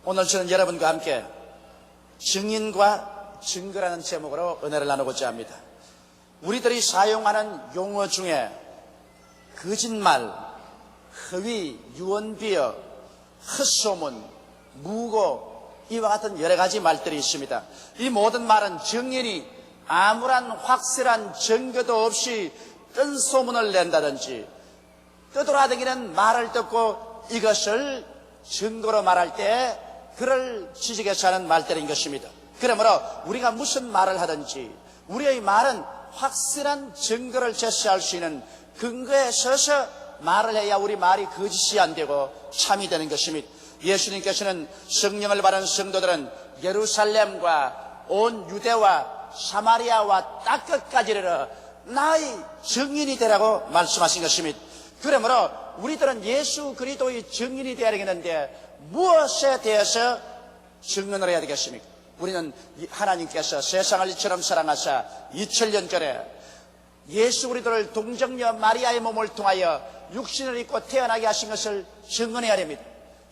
오늘 저는 여러분과 함께 증인과 증거라는 제목으로 은혜를 나누고자 합니다. 우리들이 사용하는 용어 중에 거짓말, 허위, 유언비어, 헛소문, 무고 이와 같은 여러 가지 말들이 있습니다. 이 모든 말은 증인이 아무런 확실한 증거도 없이 뜬 소문을 낸다든지 떠돌아다니는 말을 듣고 이것을 증거로 말할 때 그를 지적해서 하는 말들인 것입니다. 그러므로 우리가 무슨 말을 하든지 우리의 말은 확실한 증거를 제시할 수 있는 근거에 서서 말을 해야 우리 말이 거짓이 안 되고 참이 되는 것입니다. 예수님께서는 성령을 받은 성도들은 예루살렘과 온 유대와 사마리아와 땅 끝까지 이르러 나의 증인이 되라고 말씀하신 것입니다. 그러므로 우리들은 예수 그리스도의 증인이 되어야 되겠는데 무엇에 대해서 증언을 해야 되겠습니까? 우리는 하나님께서 세상을 이처럼 사랑하사 2000년 전에 예수 그리스도를 동정녀 마리아의 몸을 통하여 육신을 입고 태어나게 하신 것을 증언해야 됩니다.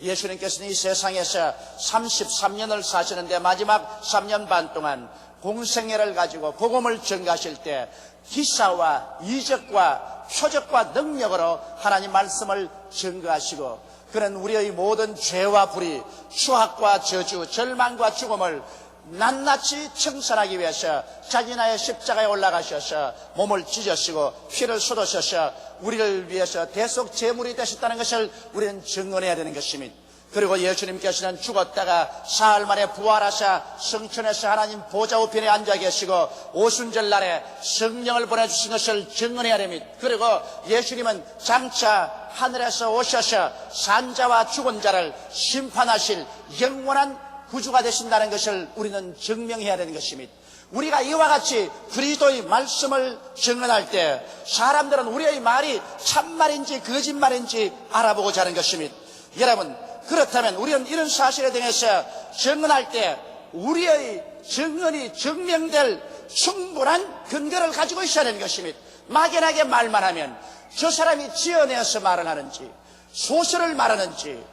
예수님께서는 이 세상에서 33년을 사시는데 마지막 3년 반 동안 공생애를 가지고 복음을 전가하실 때 기사와 이적과 표적과 능력으로 하나님 말씀을 증거하시고 그는 우리의 모든 죄와 불의, 추악과 저주, 절망과 죽음을 낱낱이 청산하기 위해서 자기나의 십자가에 올라가셔서 몸을 찢으시고 피를 쏟으셔서 우리를 위해서 대속 제물이 되셨다는 것을 우리는 증언해야 되는 것입니다. 그리고 예수님께서는 죽었다가 사흘 만에 부활하사 성천에서 하나님 보좌 우편에 앉아 계시고 오순절 날에 성령을 보내주신 것을 증언해야 됩니다. 그리고 예수님은 장차 하늘에서 오셔서 산자와 죽은 자를 심판하실 영원한 구주가 되신다는 것을 우리는 증명해야 되는 것입니다. 우리가 이와 같이 그리스도의 말씀을 증언할 때 사람들은 우리의 말이 참말인지 거짓말인지 알아보고자 하는 것입니다. 여러분, 그렇다면 우리는 이런 사실에 대해서 증언할 때 우리의 증언이 증명될 충분한 근거를 가지고 있어야 되는 것입니다. 막연하게 말만 하면 저 사람이 지어내어서 말을 하는지 소설을 말하는지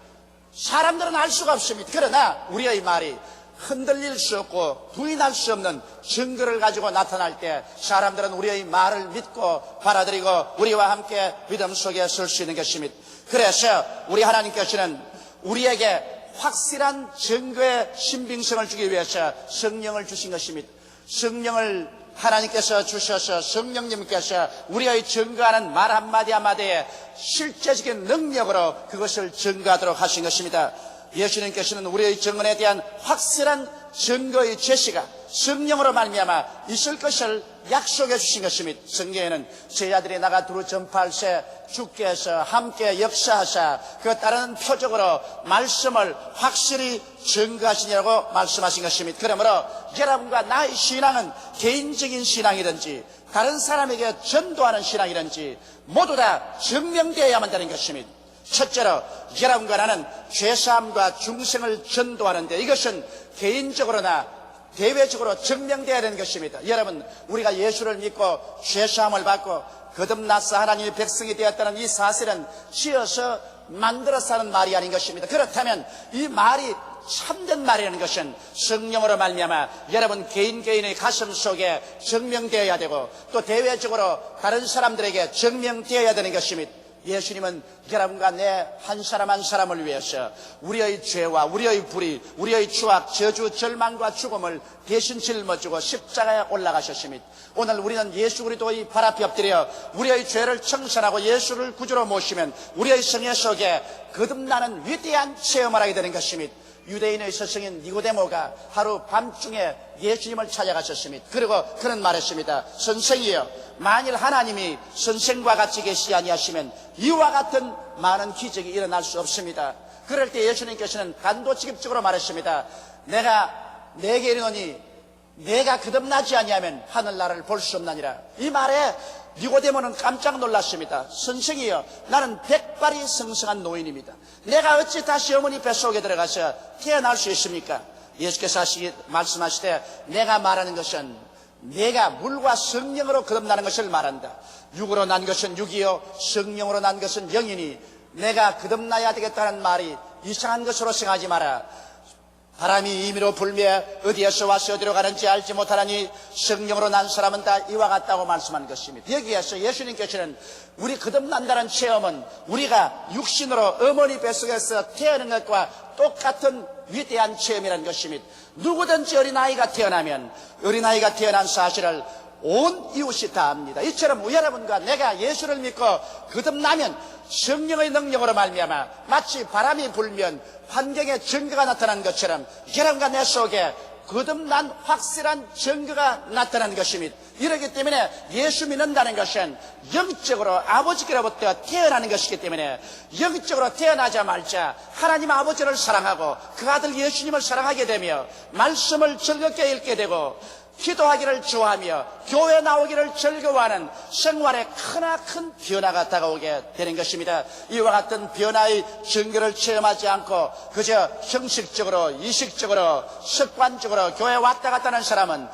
사람들은 알 수가 없습니다. 그러나 우리의 말이 흔들릴 수 없고 부인할 수 없는 증거를 가지고 나타날 때 사람들은 우리의 말을 믿고 받아들이고 우리와 함께 믿음 속에 설 수 있는 것입니다. 그래서 우리 하나님께서는 우리에게 확실한 증거의 신빙성을 주기 위해서 성령을 주신 것입니다. 성령을 하나님께서 주셔서 성령님께서 우리의 증거하는 말 한마디 한마디에 실제적인 능력으로 그것을 증거하도록 하신 것입니다. 예수님께서는 우리의 증언에 대한 확실한 증거의 제시가 성령으로 말미암아 있을 것을 약속해 주신 것입니다. 성경에는 제자들이 나가 두루 전파할 새 주께서 함께 역사하사 그 따르는 표적으로 말씀을 확실히 증거하시냐고 말씀하신 것입니다. 그러므로 여러분과 나의 신앙은 개인적인 신앙이든지 다른 사람에게 전도하는 신앙이든지 모두 다 증명되어야만 되는 것입니다. 첫째로 여러분과 나는 죄사함과 중생을 전도하는데 이것은 개인적으로나 대외적으로 증명되어야 되는 것입니다. 여러분, 우리가 예수를 믿고 죄사함을 받고 거듭나서 하나님의 백성이 되었다는 이 사실은 지어서 만들어서 하는 말이 아닌 것입니다. 그렇다면 이 말이 참된 말이라는 것은 성령으로 말미암아 여러분 개인의 가슴 속에 증명되어야 되고 또 대외적으로 다른 사람들에게 증명되어야 되는 것입니다. 예수님은 여러분과 내 한 사람 한 사람을 위해서 우리의 죄와 우리의 불의, 우리의 추악, 저주, 절망과 죽음을 대신 짊어지고 십자가에 올라가셨습니다. 오늘 우리는 예수 그리스도의 발 앞에 엎드려 우리의 죄를 청산하고 예수를 구주로 모시면 우리의 생애 속에 거듭나는 위대한 체험을 하게 되는 것입니다. 유대인의 스승인 니고데모가 하루 밤중에 예수님을 찾아가셨습니다. 그리고 그는 말했습니다. 선생이여, 만일 하나님이 선생과 같이 계시지 아니하시면 이와 같은 많은 기적이 일어날 수 없습니다. 그럴 때 예수님께서는 단도직입적으로 말했습니다. 내가 내게 이르노니 내가 거듭나지 아니하면 하늘나라를 볼 수 없나니라. 이 말에 니고데모는 깜짝 놀랐습니다. 선생이여, 나는 백발이 성성한 노인입니다. 내가 어찌 다시 어머니 뱃속에 들어가서 태어날 수 있습니까? 예수께서 말씀하시되 내가 말하는 것은 내가 물과 성령으로 거듭나는 것을 말한다. 육으로 난 것은 육이요 성령으로 난 것은 영이니 내가 거듭나야 되겠다는 말이 이상한 것으로 생각하지 마라. 바람이 임의로 불며 어디에서 와서 어디로 가는지 알지 못하나니 성령으로 난 사람은 다 이와 같다고 말씀한 것입니다. 여기에서 예수님께서는 우리 거듭난다는 체험은 우리가 육신으로 어머니 뱃속에서 태어난 것과 똑같은 위대한 체험이라는 것입니다. 누구든지 어린아이가 태어나면 어린아이가 태어난 사실을 온 이웃이 다 압니다. 이처럼 여러분과 내가 예수를 믿고 거듭나면 성령의 능력으로 말미암아 마치 바람이 불면 환경에 증거가 나타난 것처럼 여러분과 내 속에 거듭난 확실한 증거가 나타난 것입니다. 이렇기 때문에 예수 믿는다는 것은 영적으로 아버지께로부터 태어나는 것이기 때문에 영적으로 태어나자마자 하나님 아버지를 사랑하고 그 아들 예수님을 사랑하게 되며 말씀을 즐겁게 읽게 되고 기도하기를 좋아하며 교회 나오기를 즐거워하는 생활에 크나큰 변화가 다가오게 되는 것입니다. 이와 같은 변화의 증거를 체험하지 않고 그저 형식적으로 이식적으로 습관적으로 교회 왔다 갔다 하는 사람은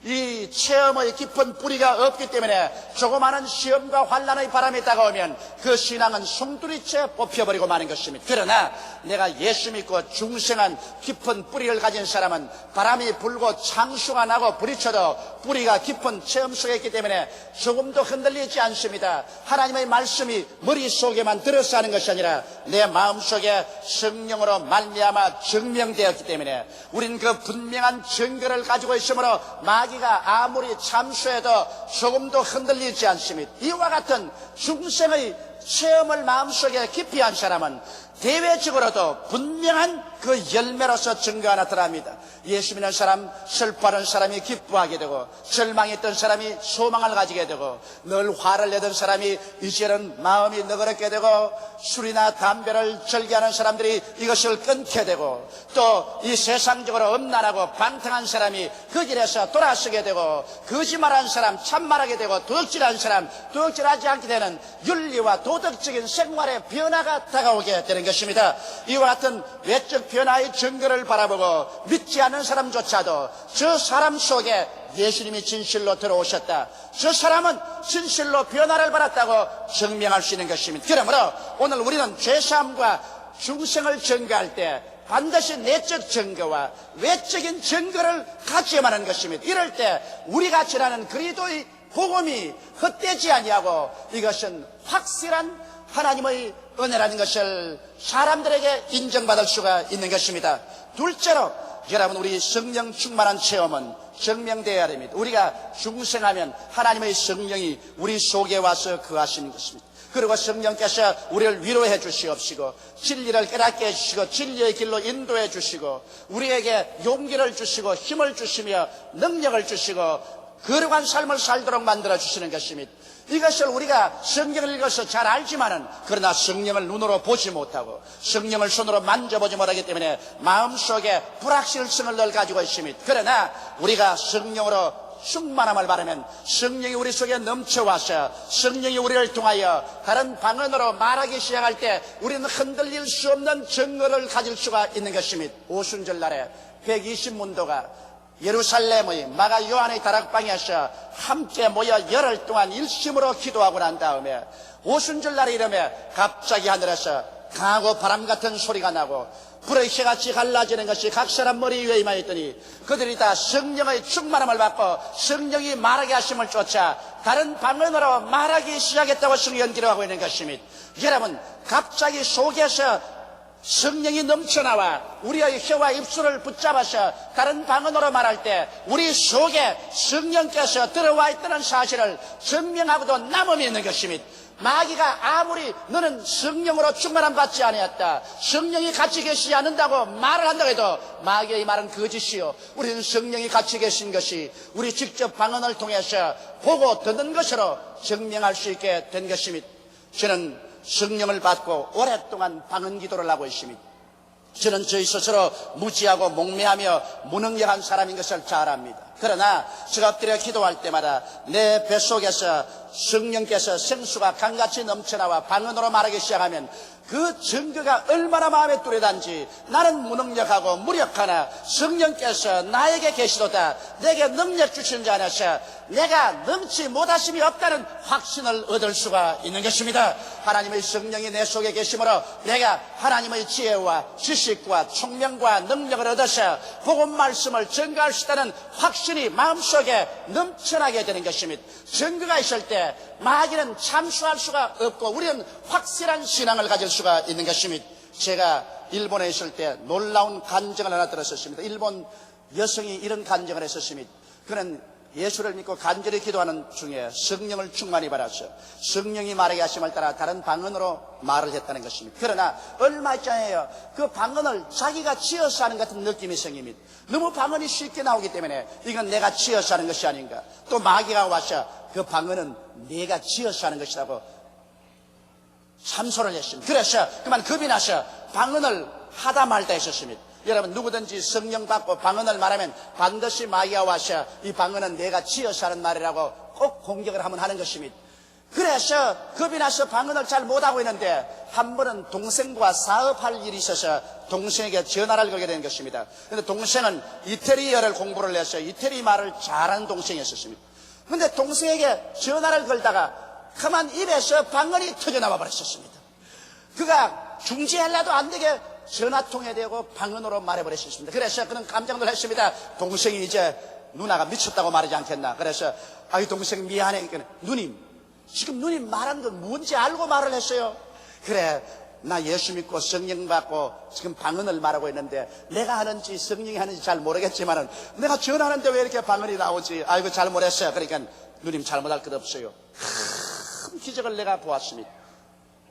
이 체험의 깊은 뿌리가 없기 때문에 조그마한 시험과 환난의 바람이 다가오면 그 신앙은 송두리째 뽑혀버리고 마는 것입니다. 그러나 내가 예수 믿고 중생한 깊은 뿌리를 가진 사람은 바람이 불고 창수가 나고 부딪혀도 뿌리가 깊은 체험 속에 있기 때문에 조금도 흔들리지 않습니다. 하나님의 말씀이 머릿속에만 들어서 하는 것이 아니라 내 마음속에 성령으로 말미암아 증명되었기 때문에 우리는 그 분명한 증거를 가지고 있으므로 마귀가 아무리 참수해도 조금도 흔들리지 않습니다. 이와 같은 중생의 체험을 마음속에 깊이 한 사람은 대외적으로도 분명한 그 열매로서 증거가 나타납니다. 예수 믿는 사람, 슬퍼하는 사람이 기뻐하게 되고 절망했던 사람이 소망을 가지게 되고 늘 화를 내던 사람이 이제는 마음이 너그럽게 되고 술이나 담배를 즐겨하는 사람들이 이것을 끊게 되고 또 이 세상적으로 음란하고 방탕한 사람이 그 길에서 돌아서게 되고 거짓말하는 사람 참말하게 되고 도둑질하는 사람 도둑질하지 않게 되는 윤리와 도덕적인 생활의 변화가 다가오게 되는 것입니다. 이와 같은 외적 변화의 증거를 바라보고 믿지 않는 사람조차도 저 사람 속에 예수님이 진실로 들어오셨다, 저 사람은 진실로 변화를 받았다고 증명할 수 있는 것입니다. 그러므로 오늘 우리는 죄사함과 중생을 증거할 때 반드시 내적 증거와 외적인 증거를 같이만 하는 것입니다. 이럴 때 우리가 전하는 그리스도의 복음이 헛되지 아니하고 이것은 확실한 하나님의 은혜라는 것을 사람들에게 인정받을 수가 있는 것입니다. 둘째로 여러분, 우리 성령 충만한 체험은 증명되어야 됩니다. 우리가 중생하면 하나님의 성령이 우리 속에 와서 거하시는 것입니다. 그리고 성령께서 우리를 위로해 주시옵시고 진리를 깨닫게 해주시고 진리의 길로 인도해 주시고 우리에게 용기를 주시고 힘을 주시며 능력을 주시고 거룩한 삶을 살도록 만들어 주시는 것입니다. 이것을 우리가 성경을 읽어서 잘 알지만은 그러나 성령을 눈으로 보지 못하고 성령을 손으로 만져보지 못하기 때문에 마음속에 불확실성을 늘 가지고 있습니다. 그러나 우리가 성령으로 충만함을 바라면 성령이 우리 속에 넘쳐와서 성령이 우리를 통하여 다른 방언으로 말하기 시작할 때 우리는 흔들릴 수 없는 증거를 가질 수가 있는 것입니다. 오순절 날에 120문도가 예루살렘의 마가 요한의 다락방에서 함께 모여 열흘 동안 일심으로 기도하고 난 다음에 오순절 날에 이르며 갑자기 하늘에서 강하고 바람 같은 소리가 나고 불의 해같이 갈라지는 것이 각 사람 머리 위에 임하였더니 그들이 다 성령의 충만함을 받고 성령이 말하게 하심을 쫓아 다른 방언으로 말하기 시작했다고 성경 기록하고 있는 것입니다. 여러분, 갑자기 속에서 성령이 넘쳐나와 우리의 혀와 입술을 붙잡아서 다른 방언으로 말할 때 우리 속에 성령께서 들어와 있다는 사실을 증명하고도 남음이 있는 것입니다. 마귀가 아무리 너는 성령으로 충만함 받지 아니었다, 성령이 같이 계시지 않는다고 말을 한다고 해도 마귀의 말은 거짓이요, 우리는 성령이 같이 계신 것이 우리 직접 방언을 통해서 보고 듣는 것으로 증명할 수 있게 된 것입니다. 저는 성령을 받고 오랫동안 방언 기도를 하고 있습니다. 저는 저희 스스로 무지하고 몽매하며 무능력한 사람인 것을 잘 압니다. 그러나 제가 엎드려 기도할 때마다 내 뱃속에서 성령께서 생수가 강같이 넘쳐나와 방언으로 말하기 시작하면 그 증거가 얼마나 마음에 뚜렷한지 나는 무능력하고 무력하나 성령께서 나에게 계시도다. 내게 능력 주시는 자 안에서 내가 넘지 못하심이 없다는 확신을 얻을 수가 있는 것입니다. 하나님의 성령이 내 속에 계심으로 내가 하나님의 지혜와 지식과 총명과 능력을 얻어서 복음 말씀을 전가할 수 있다는 확신이 마음속에 넘쳐나게 되는 것입니다. 증거가 있을 때 마귀는 참수할 수가 없고 우리는 확실한 신앙을 가질 수가 있는 것입니다. 제가 일본에 있을 때 놀라운 간증을 하나 들었었습니다. 일본 여성이 이런 간증을 했었습니다. 그는 예수를 믿고 간절히 기도하는 중에 성령을 충만히 받았어요. 성령이 말하게 하심을 따라 다른 방언으로 말을 했다는 것입니다. 그러나 얼마 있잖아요. 그 방언을 자기가 지어서 하는 같은 느낌이 생깁니다. 너무 방언이 쉽게 나오기 때문에 이건 내가 지어서 하는 것이 아닌가. 또 마귀가 와서 그 방언은 내가 지어서 하는 것이라고 참소를 했습니다. 그래서 그만 겁이 나서 방언을 하다 말다 했었습니다. 여러분 누구든지 성령 받고 방언을 말하면 반드시 마귀가 와서 이 방언은 내가 지어서 하는 말이라고 꼭 공격을 하면 하는 것입니다. 그래서 겁이 나서 방언을 잘 못하고 있는데 한 번은 동생과 사업할 일이 있어서 동생에게 전화를 걸게 된 것입니다. 그런데 동생은 이태리어를 공부를 해서 이태리 말을 잘하는 동생이었습니다. 그런데 동생에게 전화를 걸다가 그만 입에서 방언이 터져나와 버렸었습니다. 그가 중지하려도 안 되게 전화통에 대고 방언으로 말해버렸습니다. 그래서 그는 깜짝 놀랐습니다. 동생이 이제 누나가 미쳤다고 말하지 않겠나. 그래서 아이 동생 미안해. 누님 지금 누님 말한 건 뭔지 알고 말을 했어요. 그래 나 예수 믿고 성령 받고 지금 방언을 말하고 있는데 내가 하는지 성령이 하는지 잘 모르겠지만은 내가 전하는데 왜 이렇게 방언이 나오지. 아이고 잘못했어요. 그러니까 누님 잘못할 것 없어요. 큰 기적을 내가 보았습니다.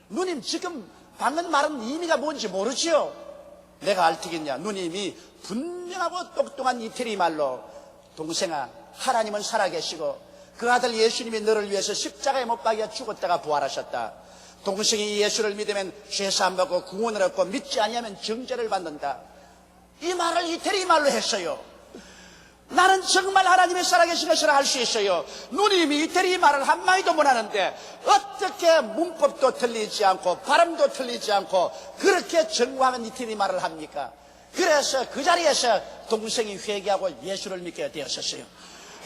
누님 지금 방언 말은 의미가 뭔지 모르지요? 내가 알 테겠냐. 누님이 분명하고 똑똑한 이태리 말로 동생아 하나님은 살아계시고 그 아들 예수님이 너를 위해서 십자가에 못 박여 죽었다가 부활하셨다. 동생이 예수를 믿으면 죄 사함 받고 구원을 얻고 믿지 아니하면 정죄를 받는다. 이 말을 이태리 말로 했어요. 나는 정말 하나님의 살아계신 것을 알 수 있어요. 누님이 이태리 말을 한마디도 못하는데 어떻게 문법도 틀리지 않고 발음도 틀리지 않고 그렇게 정교하면 이태리 말을 합니까? 그래서 그 자리에서 동생이 회개하고 예수를 믿게 되었었어요.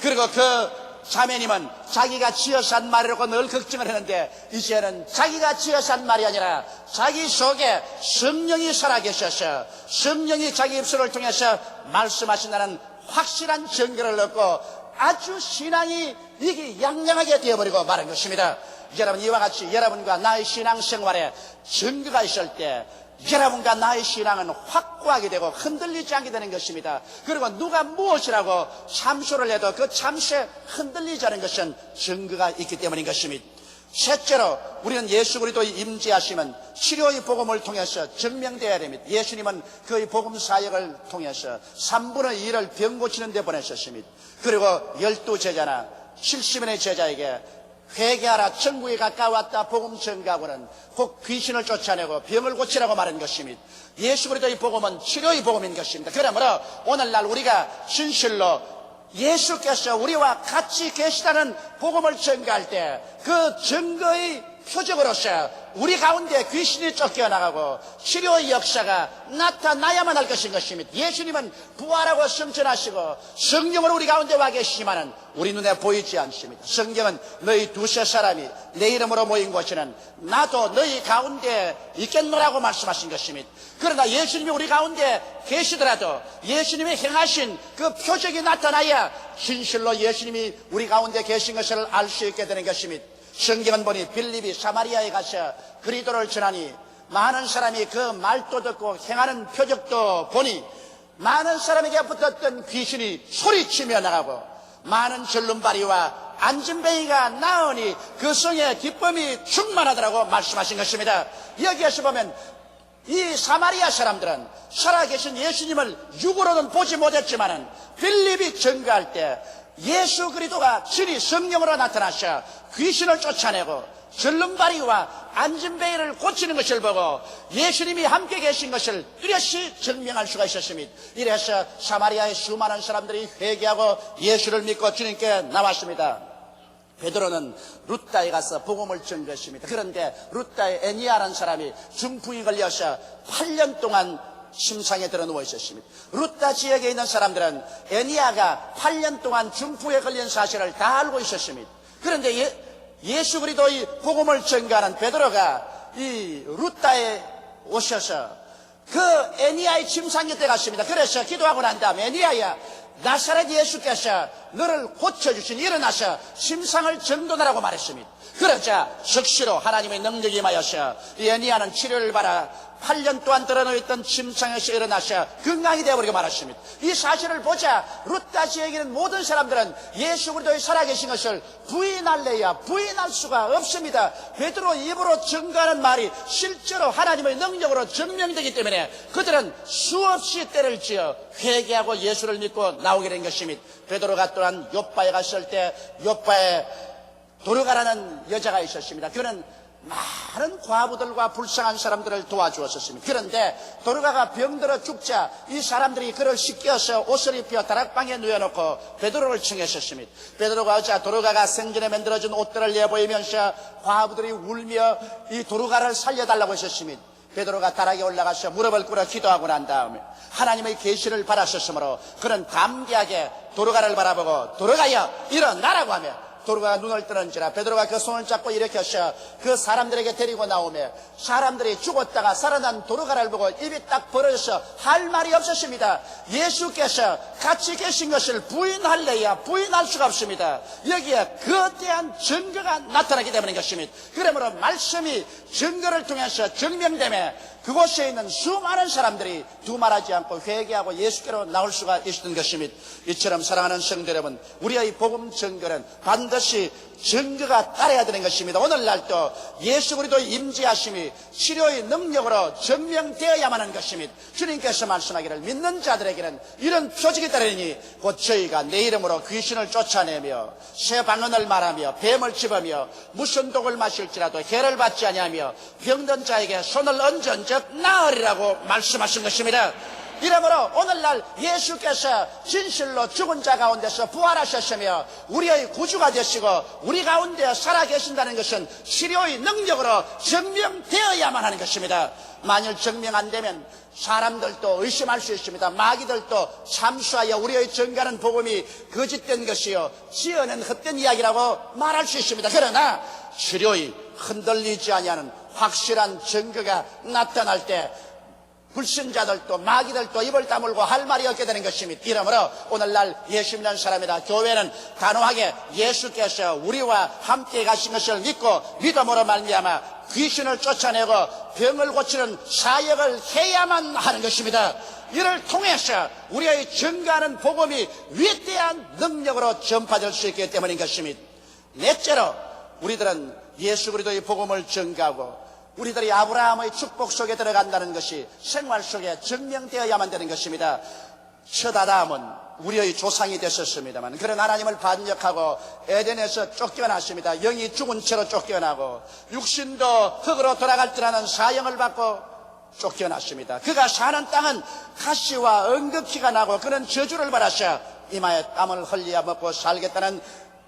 그리고 그 자매님은 자기가 지어서 한 말이라고 늘 걱정을 했는데 이제는 자기가 지어서 한 말이 아니라 자기 속에 성령이 살아계셔서 성령이 자기 입술을 통해서 말씀하신다는 확실한 증거를 얻고 아주 신앙이 이게 양양하게 되어버리고 말한 것입니다. 여러분 이와 같이 여러분과 나의 신앙생활에 증거가 있을 때 여러분과 나의 신앙은 확고하게 되고 흔들리지 않게 되는 것입니다. 그리고 누가 무엇이라고 참소를 해도 그 참소에 흔들리지 않은 것은 증거가 있기 때문인 것입니다. 셋째로 우리는 예수 그리스도의 임재하심은 치료의 복음을 통해서 증명되어야 됩니다. 예수님은 그의 복음 사역을 통해서 3분의 2를 병 고치는 데 보내셨습니다. 그리고 12제자나 70인의 제자에게 회개하라 천국에 가까웠다 복음 전가하고는 곧 귀신을 쫓아내고 병을 고치라고 말한 것입니다. 예수 그리스도의 복음은 치료의 복음인 것입니다. 그러므로 오늘날 우리가 진실로 예수께서 우리와 같이 계시다는 복음을 전가할 때 그 증거의 표적으로서 우리 가운데 귀신이 쫓겨나가고 치료의 역사가 나타나야만 할 것인 것입니다. 예수님은 부활하고 승천하시고 성령으로 우리 가운데 와 계시지만은 우리 눈에 보이지 않습니다. 성경은 너희 두세 사람이 내 이름으로 모인 곳에는 나도 너희 가운데 있겠노라고 말씀하신 것입니다. 그러나 예수님이 우리 가운데 계시더라도 예수님이 행하신 그 표적이 나타나야 진실로 예수님이 우리 가운데 계신 것을 알 수 있게 되는 것입니다. 성경은 보니 빌립이 사마리아에 가서 그리스도를 전하니 많은 사람이 그 말도 듣고 행하는 표적도 보니 많은 사람에게 붙었던 귀신이 소리치며 나가고 많은 절름발이와 안진뱅이가 나으니 그 성에 기쁨이 충만하더라고 말씀하신 것입니다. 여기에서 보면 이 사마리아 사람들은 살아계신 예수님을 육으로는 보지 못했지만은 빌립이 증거할 때 예수 그리스도가 진히 성령으로 나타나셔 귀신을 쫓아내고 절름발이와 안진뱅이를 고치는 것을 보고 예수님이 함께 계신 것을 뚜렷이 증명할 수가 있었습니다. 이래서 사마리아의 수많은 사람들이 회개하고 예수를 믿고 주님께 나왔습니다. 베드로는 루다에 가서 복음을 전한 것입니다. 그런데 루다의 애니아라는 사람이 중풍이 걸려서 8년 동안 침상에 들어 누워 있었습니다. 루다 지역에 있는 사람들은 애니아가 8년 동안 중풍에 걸린 사실을 다 알고 있었습니다. 그런데 예수 그리스도의 복음을 전가하는 베드로가 이 루다에 오셔서 그 애니아의 침상 곁에 갔습니다. 그래서 기도하고 난 다음에 애니아야, 나사렛 예수께서 너를 고쳐주신 일어나서 침상을 정돈하라고 말했습니다. 그러자 즉시로 하나님의 능력이 임하여서 이 애니아는 치료를 받아 8년 동안 들어놓였던 침상에서 일어나서 건강이 되어버리고 말았습니다. 이 사실을 보자 루다 지역에 있는 모든 사람들은 예수 그리스도의 살아계신 것을 부인할래야 부인할 수가 없습니다. 베드로 입으로 증거하는 말이 실제로 하나님의 능력으로 증명되기 때문에 그들은 수없이 때를 지어 회개하고 예수를 믿고 나오게 된 것입니다. 베드로가 또한 요빠에 갔을 때 요빠에 도르가라는 여자가 있었습니다. 그는 많은 과부들과 불쌍한 사람들을 도와주었습니다. 그런데 도르가가 병들어 죽자 이 사람들이 그를 씻겨서 옷을 입혀 다락방에 누워놓고 베드로를 청했었습니다. 베드로가 어자 도르가가 생전에 만들어준 옷들을 내보이면서 과부들이 울며 이 도르가를 살려달라고 했었습니다. 베드로가 다락에 올라가서 무릎을 꿇어 기도하고 난 다음에 하나님의 계시를 받았었으므로 그는 담대하게 도르가를 바라보고 도르가여 일어나라고 하며 도르가가 눈을 뜨는지라 베드로가 그 손을 잡고 일으켜서 그 사람들에게 데리고 나오며 사람들이 죽었다가 살아난 도르가를 보고 입이 딱 벌어져서 할 말이 없었습니다. 예수께서 같이 계신 것을 부인할래야 부인할 수가 없습니다. 여기에 거대한 증거가 나타나기 때문인 것입니다. 그러므로 말씀이 증거를 통해서 증명되며 그곳에 있는 수많은 사람들이 두말하지 않고 회개하고 예수께로 나올 수가 있었던 것입니다. 이처럼 사랑하는 성도 여러분, 우리의 복음 증거는 반드시 증거가 따라야 되는 것입니다. 오늘날도 예수 그리스도의 임재하심이 치료의 능력으로 증명되어야만 하는 것입니다. 주님께서 말씀하기를 믿는 자들에게는 이런 표적이 따르니 곧 저희가 내 이름으로 귀신을 쫓아내며 새 방언을 말하며 뱀을 집으며 무슨 독을 마실지라도 해를 받지 아니하며 병든 자에게 손을 얹은즉 나으리라고 말씀하신 것입니다. 이러므로 오늘날 예수께서 진실로 죽은 자 가운데서 부활하셨으며 우리의 구주가 되시고 우리 가운데 살아계신다는 것은 치료의 능력으로 증명되어야만 하는 것입니다. 만일 증명 안 되면 사람들도 의심할 수 있습니다. 마귀들도 참수하여 우리의 증거하는 복음이 거짓된 것이요 지어낸 헛된 이야기라고 말할 수 있습니다. 그러나 치료의 흔들리지 아니하는 확실한 증거가 나타날 때 불신자들도 마귀들도 입을 다물고 할 말이 없게 되는 것입니다. 이러므로 오늘날 예수 믿는 사람이다 교회는 단호하게 예수께서 우리와 함께 가신 것을 믿고 믿음으로 말미암아 귀신을 쫓아내고 병을 고치는 사역을 해야만 하는 것입니다. 이를 통해서 우리의 증거하는 복음이 위대한 능력으로 전파될 수 있기 때문인 것입니다. 넷째로 우리들은 예수 그리스도의 복음을 전가하고 우리들이 아브라함의 축복 속에 들어간다는 것이 생활 속에 증명되어야만 되는 것입니다. 첫 아담은 우리의 조상이 됐었습니다만 그런 하나님을 반역하고 에덴에서 쫓겨났습니다. 영이 죽은 채로 쫓겨나고 육신도 흙으로 돌아갈 줄 아는 사형을 받고 쫓겨났습니다. 그가 사는 땅은 가시와 엉겅퀴가 나고 그는 저주를 받아서 이마에 땀을 흘려 먹고 살겠다는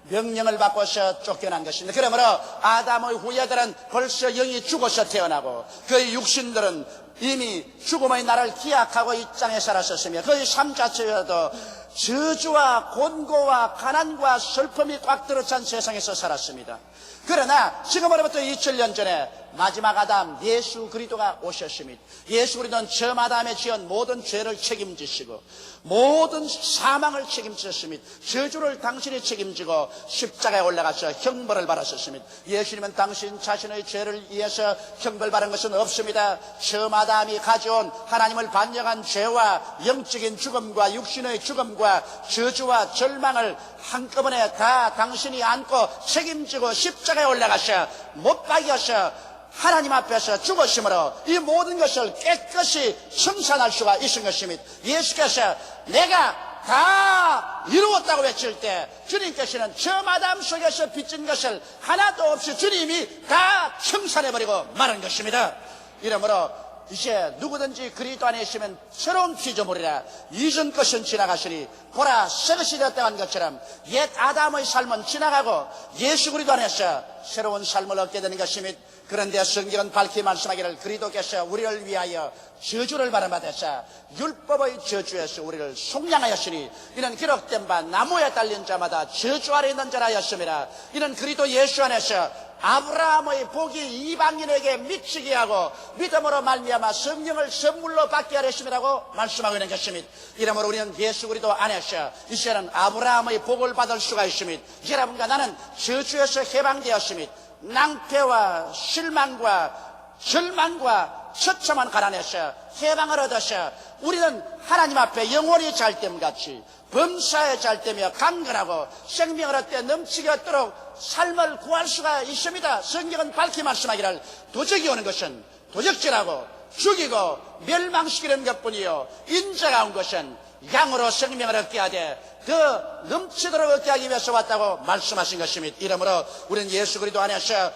명령을 받고서 쫓겨난 것입니다. 그러므로 아담의 후예들은 벌써 영이 죽어서 태어나고 그의 육신들은 이미 죽음의 날을 기약하고 이 땅에 살았었으며 그의 삶 자체여도 저주와 곤고와 가난과 슬픔이 꽉 들어찬 세상에서 살았습니다. 그러나 지금으로부터 2000년 전에 마지막 아담 예수 그리스도가 오셨습니다. 예수 그리스도는 처음 아담에 지은 모든 죄를 책임지시고 모든 사망을 책임지셨습니다. 저주를 당신이 책임지고 십자가에 올라가서 형벌을 받았었습니다. 예수님은 당신 자신의 죄를 위해서 형벌받은 것은 없습니다. 처음 아담이 가져온 하나님을 반역한 죄와 영적인 죽음과 육신의 죽음과 저주와 절망을 한꺼번에 다 당신이 안고 책임지고 십자가에 올라가서 못 박여서 하나님 앞에서 죽으심으로 이 모든 것을 깨끗이 청산할 수가 있은 것입니다. 예수께서 내가 다 이루었다고 외칠 때 주님께서는 저 마담 속에서 빚진 것을 하나도 없이 주님이 다 청산해버리고 마는 것입니다. 이러므로 이제 누구든지 그리스도 안에 있으면 새로운 피조물이라 이전 것은 지나가시니 보라 새 것이 되었다 한 것처럼 옛 아담의 삶은 지나가고 예수 그리스도 안에서 새로운 삶을 얻게 되는 것입니다. 그런데 성경은 밝히 말씀하기를 그리스도께서 우리를 위하여 저주를 받으사 율법의 저주에서 우리를 속량하였으니 이는 기록된 바 나무에 달린 자마다 저주 아래 있는 자라 하였습니다. 이는 그리스도 예수 안에서 아브라함의 복이 이방인에게 미치게 하고 믿음으로 말미암아 성령을 선물로 받게 하였음이라고 말씀하고 있는 것입니다. 이러므로 우리는 예수 그리스도 안에서 이제는 아브라함의 복을 받을 수가 있습니다. 여러분과 나는 저주에서 해방되었습니다. 낭패와 실망과 절망과 처참한 가난에서 해방을 얻어서 우리는 하나님 앞에 영원히 잘됨같이 범사에 잘되며 강건하고 생명을 얻되 넘치게 얻도록 삶을 구할 수가 있습니다. 성경은 밝히 말씀하기를 도적이 오는 것은 도적질하고 죽이고 멸망시키는 것뿐이요 인자가 온 것은 양으로 생명을 얻게 하되 더 넘치도록 얻게 하기 위해서 왔다고 말씀하신 것입니다. 이러므로 우리는 예수 그리스도 안에서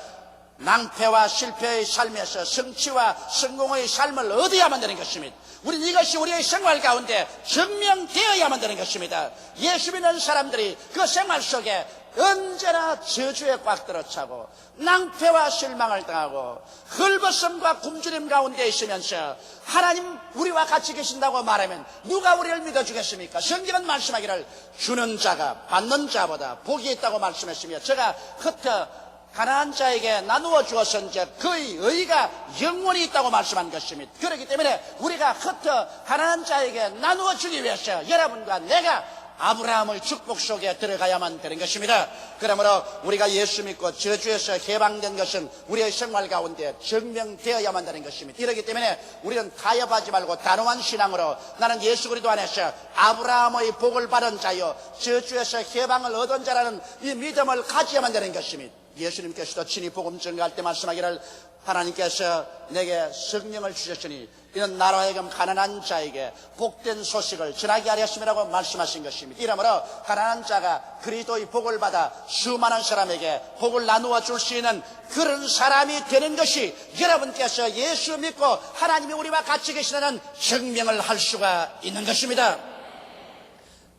낭패와 실패의 삶에서 성취와 성공의 삶을 얻어야만 되는 것입니다. 우리는 이것이 우리의 생활 가운데 증명되어야만 되는 것입니다. 예수 믿는 사람들이 그 생활 속에 언제나 저주에 꽉 들어차고 낭패와 실망을 당하고 헐벗음과 굶주림 가운데 있으면서 하나님 우리와 같이 계신다고 말하면 누가 우리를 믿어주겠습니까? 성경은 말씀하기를 주는 자가 받는 자보다 복이 있다고 말씀했으며 제가 흩어 가난한 자에게 나누어 주었은즉 그의 의가 영원히 있다고 말씀한 것입니다. 그렇기 때문에 우리가 흩어 가난한 자에게 나누어 주기 위해서 여러분과 내가 아브라함의 축복 속에 들어가야만 되는 것입니다. 그러므로 우리가 예수 믿고 저주에서 해방된 것은 우리의 생활 가운데 증명되어야만 되는 것입니다. 이렇기 때문에 우리는 타협하지 말고 단호한 신앙으로 나는 예수 그리스도 안에서 아브라함의 복을 받은 자요 저주에서 해방을 얻은 자라는 이 믿음을 가져야만 되는 것입니다. 예수님께서도 친히 복음 전가할 때 말씀하기를 하나님께서 내게 성령을 주셨으니 이는 나로 하여금 가난한 자에게 복된 소식을 전하게 하렸음이라고 말씀하신 것입니다. 이러므로 가난한 자가 그리스도의 복을 받아 수많은 사람에게 복을 나누어 줄 수 있는 그런 사람이 되는 것이 여러분께서 예수 믿고 하나님이 우리와 같이 계시다는 증명을 할 수가 있는 것입니다.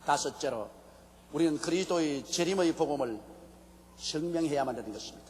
다섯째로 우리는 그리스도의 재림의 복음을 증명해야만 되는 것입니다.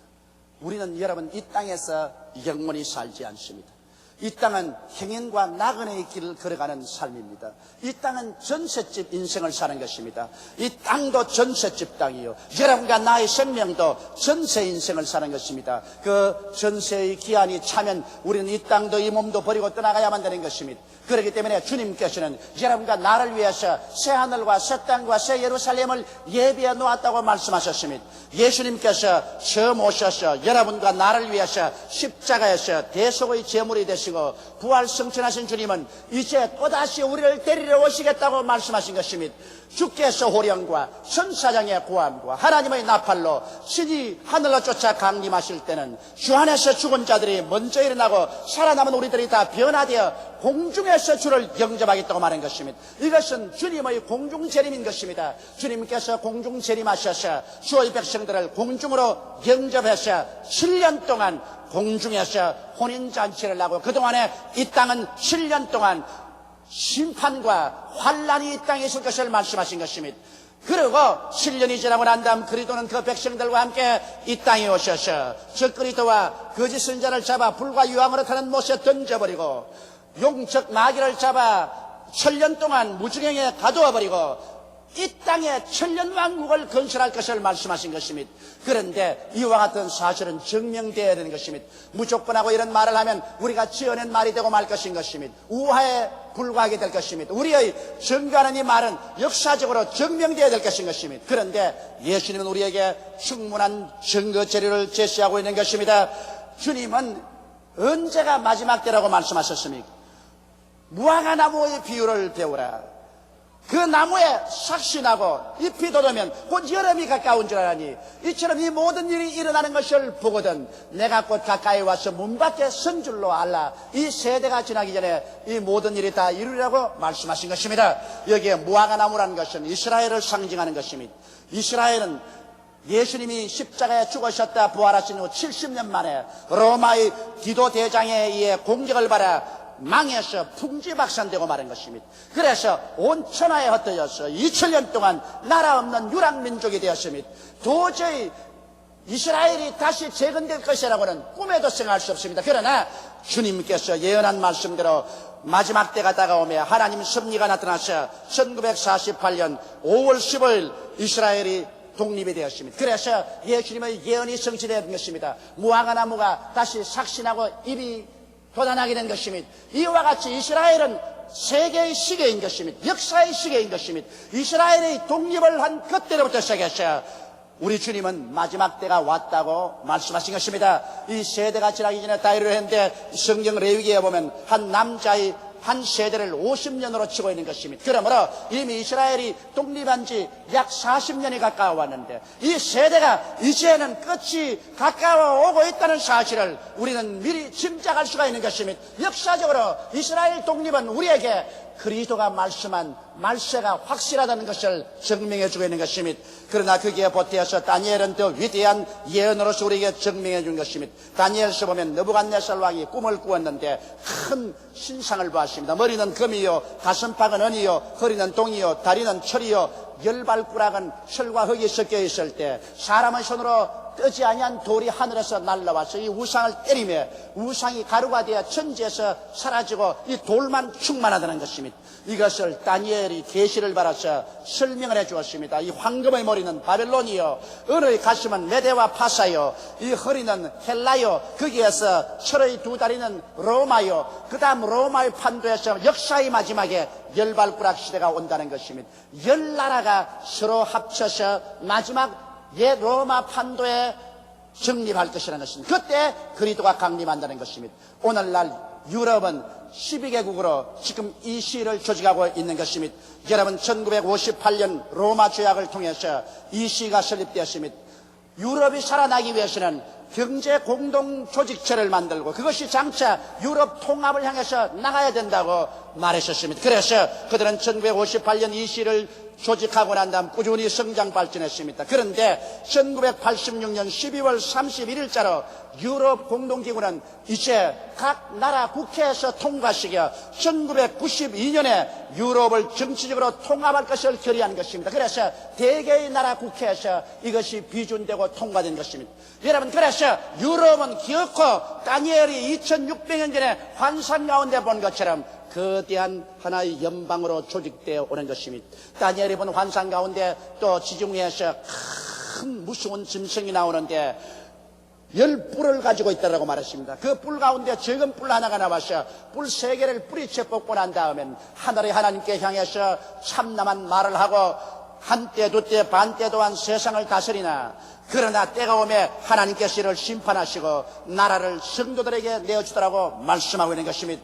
우리는 여러분 이 땅에서 영원히 살지 않습니다. 이 땅은 행인과 나그네의 길을 걸어가는 삶입니다. 이 땅은 전셋집 인생을 사는 것입니다. 이 땅도 전셋집 땅이요 여러분과 나의 생명도 전세 인생을 사는 것입니다. 그 전세의 기한이 차면 우리는 이 땅도 이 몸도 버리고 떠나가야만 되는 것입니다. 그렇기 때문에 주님께서는 여러분과 나를 위해서 새하늘과 새 땅과 새 예루살렘을 예비해 놓았다고 말씀하셨습니다. 예수님께서 처음 오셔서 여러분과 나를 위해서 십자가에서 대속의 제물이 되시고 부활 승천하신 주님은 이제 또다시 우리를 데리러 오시겠다고 말씀하신 것입니다. 주께서 호령과 천사장의 고함과 하나님의 나팔로 신이 하늘로 쫓아 강림하실 때는 주 안에서 죽은 자들이 먼저 일어나고 살아남은 우리들이 다 변화되어 공중에서 주를 영접하겠다고 말한 것입니다. 이것은 주님의 공중재림인 것입니다. 주님께서 공중재림하셔서 주의 백성들을 공중으로 영접해서 7년 동안 공중에서 혼인잔치를 하고 그동안에 이 땅은 7년 동안 심판과 환란이 이 땅에 있을 것을 말씀하신 것입니다. 그리고 7년이 지나고 난 다음 그리스도는 그 백성들과 함께 이 땅에 오셔서 저 그리스도와 거짓 선자를 잡아 불과 유황으로 타는 못에 던져버리고 용적 마귀를 잡아 7년 동안 무중행에 가두어버리고 이 땅에 천년왕국을 건설할 것을 말씀하신 것입니다. 그런데 이와 같은 사실은 증명되어야 되는 것입니다. 무조건하고 이런 말을 하면 우리가 지어낸 말이 되고 말 것인 것입니다. 우화에 불과하게 될 것입니다. 우리의 증거하는 이 말은 역사적으로 증명되어야 될 것인 것입니다. 그런데 예수님은 우리에게 충분한 증거 재료를 제시하고 있는 것입니다. 주님은 언제가 마지막 때라고 말씀하셨습니까? 무화과 나무의 비유를 배우라. 그 나무에 삭신하고 잎이 돋으면 곧 여름이 가까운 줄 알아니 이처럼 이 모든 일이 일어나는 것을 보거든 내가 곧 가까이 와서 문 밖에 선 줄로 알라. 이 세대가 지나기 전에 이 모든 일이 다 이루리라고 말씀하신 것입니다. 여기에 무화과 나무라는 것은 이스라엘을 상징하는 것입니다. 이스라엘은 예수님이 십자가에 죽으셨다 부활하신 후 70년 만에 로마의 디도 대장에 의해 공격을 받아 망해서 풍지박산되고 마는 것입니다. 그래서 온 천하에 흩어져서 2000년 동안 나라 없는 유랑민족이 되었습니다. 도저히 이스라엘이 다시 재건될 것이라고는 꿈에도 생각할 수 없습니다. 그러나 주님께서 예언한 말씀대로 마지막 때가 다가오며 하나님 섭리가 나타나서 1948년 5월 15일 이스라엘이 독립이 되었습니다. 그래서 예수님의 예언이 성취된 것입니다. 무화과 나무가 다시 삭신하고 잎이 돋아나게 된 것입니다. 이와 같이 이스라엘은 세계의 시계인 것입니다. 역사의 시계인 것입니다. 이스라엘의 독립을 한 그때로부터 시작해서 우리 주님은 마지막 때가 왔다고 말씀하신 것입니다. 이 세대가 지나기 전에 다 이루었는데 성경 레위기에 보면 한 남자의 한 세대를 50년으로 치고 있는 것입니다. 그러므로 이미 이스라엘이 독립한 지 약 40년이 가까워 왔는데 이 세대가 이제는 끝이 가까워 오고 있다는 사실을 우리는 미리 짐작할 수가 있는 것입니다. 역사적으로 이스라엘 독립은 우리에게 그리스도가 말씀한 말세가 확실하다는 것을 증명해 주고 있는 것입니다. 그러나 거기에 보태어서 다니엘은 더 위대한 예언으로서 우리에게 증명해 준 것입니다. 다니엘서 보면 느부갓네살 왕이 꿈을 꾸었는데 큰 신상을 보았습니다. 머리는 금이요, 가슴팍은 은이요, 허리는 동이요, 다리는 철이요, 열발꾸락은 철과 흙이 섞여 있을 때 사람의 손으로 뜨지 아니한 돌이 하늘에서 날라와서 이 우상을 때리며 우상이 가루가 되어 천지에서 사라지고 이 돌만 충만하다는 것입니다. 이것을 다니엘이 계시를 받아서 설명을 해 주었습니다. 이 황금의 머리는 바벨론이요, 은의 가슴은 메대와 파사요, 이 허리는 헬라요, 거기에서 철의 두 다리는 로마요, 그 다음 로마의 판도에서 역사의 마지막에 열발꾸락 시대가 온다는 것입니다. 열 나라가 서로 합쳐서 마지막 옛 로마 판도에 정립할 것이라는 것입니다. 그때 그리스도가 강림한다는 것입니다. 오늘날 유럽은 12개국으로 지금 이 시를 조직하고 있는 것입니다. 여러분 1958년 로마 조약을 통해서 이 시가 설립되었습니다. 유럽이 살아나기 위해서는 경제 공동 조직체를 만들고 그것이 장차 유럽 통합을 향해서 나가야 된다고 말했었습니다. 그래서 그들은 1958년 이 시를 조직하고 난 다음 꾸준히 성장 발전했습니다. 그런데 1986년 12월 31일자로 유럽 공동기구는 이제 각 나라 국회에서 통과시켜 1992년에 유럽을 정치적으로 통합할 것을 결의한 것입니다. 그래서 대개의 나라 국회에서 이것이 비준되고 통과된 것입니다. 여러분, 그래서 유럽은 기어코 다니엘이 2600년 전에 환상 가운데 본 것처럼 거대한 하나의 연방으로 조직되어 오는 것입니다. 다니엘이 본 환상 가운데 또 지중 위에서 큰 무서운 짐승이 나오는데 10뿔을 가지고 있다고 말했습니다. 그 뿔 가운데 적은 뿔 하나가 나와서 뿔 3개를 뿌리채 뽑고 난 다음엔 하늘의 하나님께 향해서 참남한 말을 하고 한때 두때 반때 또한 세상을 다스리나 그러나 때가 오면 하나님께서 이를 심판하시고 나라를 성도들에게 내어주더라고 말씀하고 있는 것입니다.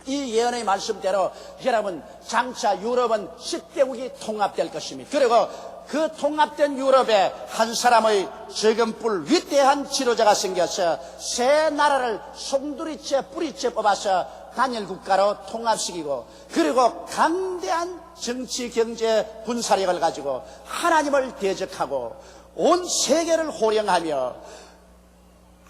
이 예언의 말씀대로 여러분 장차 유럽은 10개국이 통합될 것입니다. 그리고 그 통합된 유럽에 한 사람의 적은 뿔 위대한 지도자가 생겨서 새 나라를 송두리째 뿌리째 뽑아서 단일 국가로 통합시키고 그리고 강대한 정치 경제 군사력을 가지고 하나님을 대적하고 온 세계를 호령하며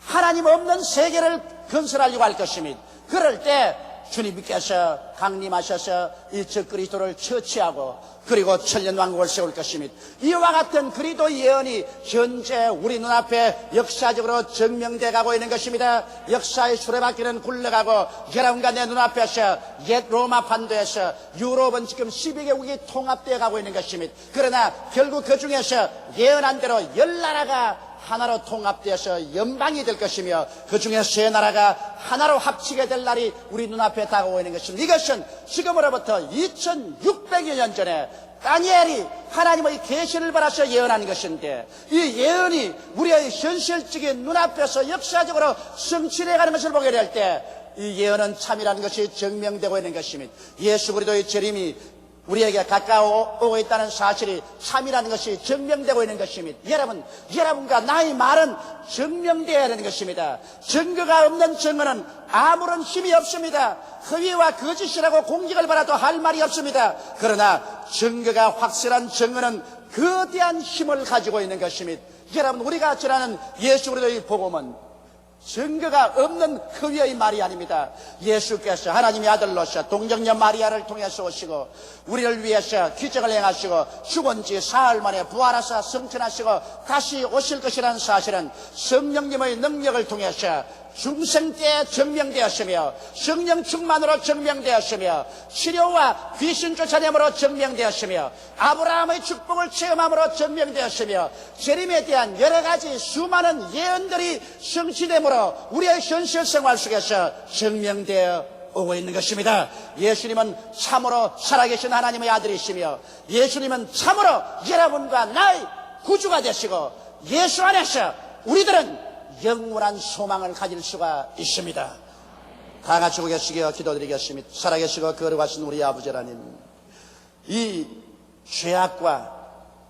하나님 없는 세계를 건설하려고 할 것입니다. 그럴 때 주님께서 강림하셔서 이 적그리스도를 처치하고 그리고 천년왕국을 세울 것입니다. 이와 같은 그리스도 예언이 현재 우리 눈앞에 역사적으로 증명돼 가고 있는 것입니다. 역사의 수레바퀴는 굴러가고 여러분과 내 눈앞에서 옛 로마 판도에서 유럽은 지금 12개국이 통합되어 가고 있는 것입니다. 그러나 결국 그 중에서 예언한 대로 10나라가 하나로 통합되어서 연방이 될 것이며 그 중에 세 나라가 하나로 합치게 될 날이 우리 눈앞에 다가오고 있는 것입니다. 이것은 지금으로부터 2600여 년 전에 다니엘이 하나님의 계시를 받아서 예언한 것인데 이 예언이 우리의 현실적인 눈앞에서 역사적으로 성취되어가는 것을 보게 될 때 이 예언은 참이라는 것이 증명되고 있는 것입니다. 예수 그리스도의 재림이 우리에게 가까워오고 있다는 사실이 참이라는 것이 증명되고 있는 것입니다. 여러분과 나의 말은 증명되어야 하는 것입니다. 증거가 없는 증거는 아무런 힘이 없습니다. 허위와 거짓이라고 공격을 받아도 할 말이 없습니다. 그러나 증거가 확실한 증거는 거대한 힘을 가지고 있는 것입니다. 여러분, 우리가 전하는 예수 그리스도의 복음은 증거가 없는 허위의 말이 아닙니다. 예수께서 하나님의 아들로서 동정녀 마리아를 통해서 오시고 우리를 위해서 기적을 행하시고 죽은 지 사흘 만에 부활하사 승천하시고 다시 오실 것이라는 사실은 성령님의 능력을 통해서 중생 때 증명되었으며 성령 충만으로 증명되었으며 치료와 귀신 쫓아냄으로 증명되었으며 아브라함의 축복을 체험함으로 증명되었으며 재림에 대한 여러 가지 수많은 예언들이 성취됨으로 우리의 현실 생활 속에서 증명되어 오고 있는 것입니다. 예수님은 참으로 살아계신 하나님의 아들이시며 예수님은 참으로 여러분과 나의 구주가 되시고 예수 안에서 우리들은 영원한 소망을 가질 수가 있습니다. 다 같이 고개숙여 기도드리겠습니다. 살아계시고 거룩하신 우리 아버지 하나님, 이 죄악과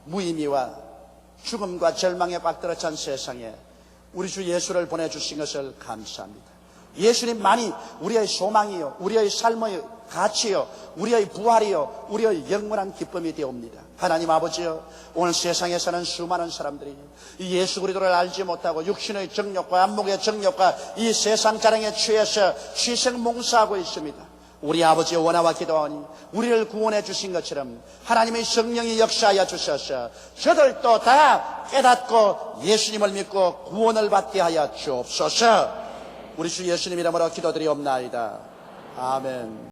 무의미와 죽음과 절망에 빠뜨려 찬 세상에 우리 주 예수를 보내주신 것을 감사합니다. 예수님만이 우리의 소망이요, 우리의 삶의 가치요, 우리의 부활이요, 우리의 영원한 기쁨이 되옵니다. 하나님 아버지요, 오늘 세상에 사는 수많은 사람들이 이 예수 그리스도를 알지 못하고 육신의 정욕과 안목의 정욕과 이 세상 자랑에 취해서 희생몽사하고 있습니다. 우리 아버지의 원하와 기도하니 우리를 구원해 주신 것처럼 하나님의 성령이 역사하여 주셔서 저들도 다 깨닫고 예수님을 믿고 구원을 받게 하여 주옵소서. 우리 주 예수님 이름으로 기도드리옵나이다. 아멘.